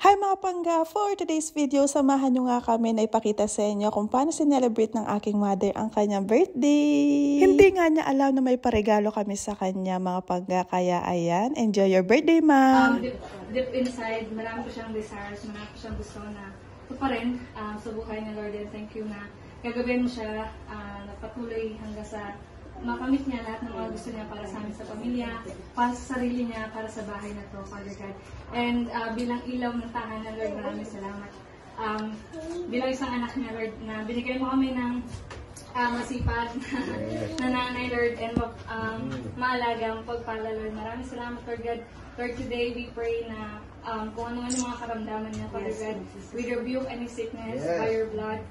Hi mga pangga! For today's video, samahan nyo nga kami na ipakita sa inyo kung paano sinelebrate ng aking mother ang kanyang birthday. Hindi nga niya alam na may paregalo kami sa kanya mga pangga, kaya ayan, enjoy your birthday, ma'am! Deep inside, marami ko siyang desires, marami ko siyang gusto na ito pa rin sa buhay ni Lord, and thank you na gagawin mo siya nagpatuloy hanggang sa makamit niya lahat ng mga gusto niya para sa amin sa pamilya, para sa sarili niya, para sa bahay na to, Father God. And bilang ilaw ng tahanan, Lord, maraming salamat. Bilang isang anak niya, Lord, na binigay mo kami ng masipag na nanay, Lord, and maalagang pagpala, Lord. Maraming salamat, Lord God. Lord, today we pray na kung ano-ano mga karamdaman niya, Father God, we rebuke any sickness by your blood.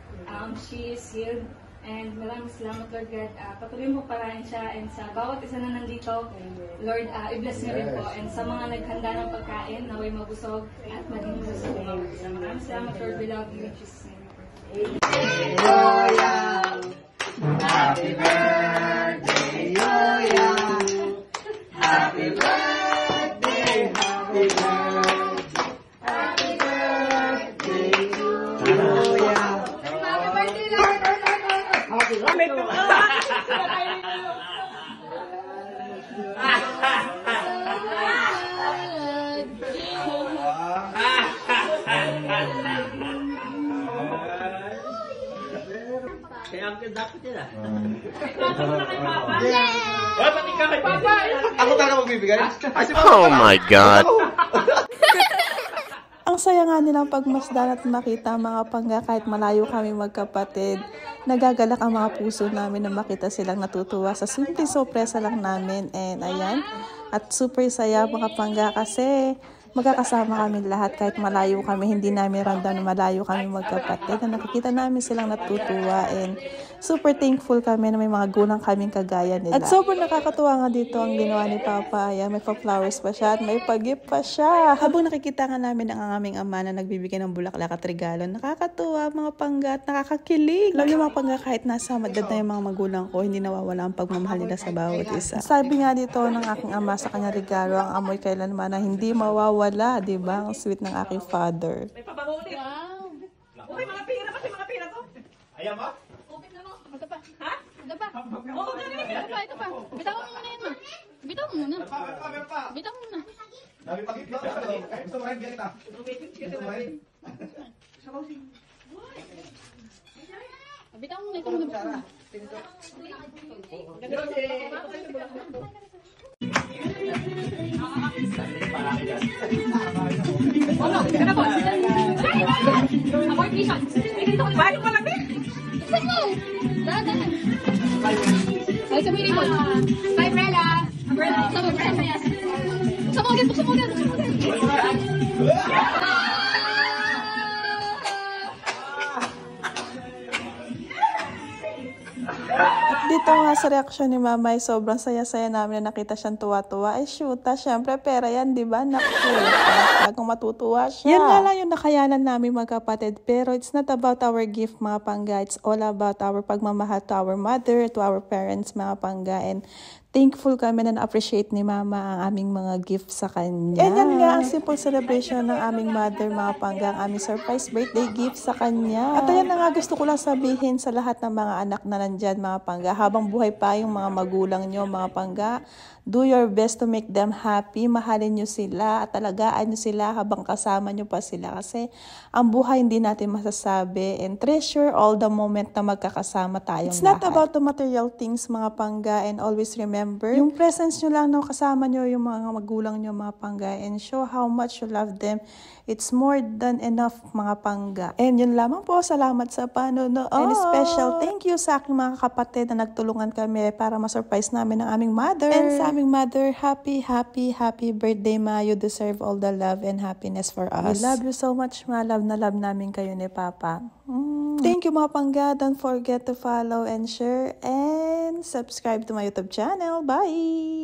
She is healed. And maraming salamat, Lord God. Patuloy mo parahin siya, and sa bawat isa na nandito, Lord, i-bless niyo rin po. And sa mga naghanda ng pagkain, naway mabusog at maging masusog. Maraming salamat, Lord. We love you. In Jesus' name. Happy birthday, Yoya! Happy birthday, happy birthday, happy birthday to Yoya! Happy birthday, Lord! Happy birthday! Kaya ang dapat yun ah. Pati ka kay Papa! Ako talaga magbibigay? Oh my God! Ang saya nga nilang pagmasdan at makita mga pangga, kahit malayo kami magkapatid. Nagagalak ang mga puso namin na makita silang natutuwa sa simple sorpresa lang namin. And ayan, at super saya mga pangga kasi magkakasama kami lahat kahit malayo kami. Hindi namin ramdam na malayo kami magkapatid. Na nakikita namin silang natutuwa, and super thankful kami na may mga gulang kaming kagaya nila. At super nakakatuwa nga dito ang ginawa ni Papa. Ayan, may pa-flowers pa siya at may pag-gift pa siya. Habang nakikita nga namin ang aming ama na nagbibigay ng bulaklak at regalo, nakakatuwa mga pangga at nakakakilig. Alam niyo mga pangga, kahit nasa edad na yung mga magulang ko, hindi nawawala ang pagmamahal nila sa bawat isa. Sabi nga dito ng aking ama sa kanyang regalo, ang amoy kailanman na hindi mawawala, di ba? Ang sweet ng aking father. May pabango ulit. Wow! Uy, mga pira kasi mga pira to. Ayan mo? Open na mo. Ito pa. Ha? Ito pa. Oo, ganun. Ito pa. Bitaw mo muna yun. Bitaw mo muna. Bitaw mo muna. Dami pag-ibig. Gusto mo rin, Geta? Gusto mo rin? Bitaw mo muna. Ito muna. Bago pa lang din. Buksan mo. Dahan. Ay, sa may remote. Bye, Brella. Buksan mo. Buksan mo. Buksan mo ulit. Buksan mo ulit. Buksan mo ulit. Dito nga sa reaksyon ni Mama ay sobrang saya-saya namin na nakita siyang tuwa-tuwa. Ay shoota, syempre pera yan, di ba? Naku, bagong matutuwa siya. Yan nga lang yung nakayanan namin magkapatid. Pero it's not about our gift mga pangga. It's all about our pagmamahal to our mother, to our parents mga pangga. And thankful kami na na-appreciate ni Mama ang aming mga gift sa kanya. And yan nga ang simple celebration ng aming mother mga pangga, ang aming surprise birthday gift sa kanya. At ayan na nga, gusto ko lang sabihin sa lahat ng mga anak na nandyan mga pangga, habang buhay pa yung mga magulang nyo mga pangga, do your best to make them happy. Mahalin nyo sila at alagaan nyo sila habang kasama nyo pa sila. Kasi ang buhay hindi natin masasabi. And treasure all the moment na magkakasama tayong lahat. It's not about the material things mga pangga, and always remember, yung presence nyo lang na kasama nyo yung mga magulang nyo mga pangga, and show how much you love them. It's more than enough mga pangga. And yun lamang po. Salamat sa panonood. And special thank you sa aking mga kapatid na nagtulungan kami para ma-surprise namin ang aming mother. And sa aming mother, happy birthday, Ma. You deserve all the love and happiness for us. We love you so much, Ma. Love na love namin kayo ni Papa. Thank you mga pangga. Don't forget to follow and share and subscribe to my YouTube channel. Bye!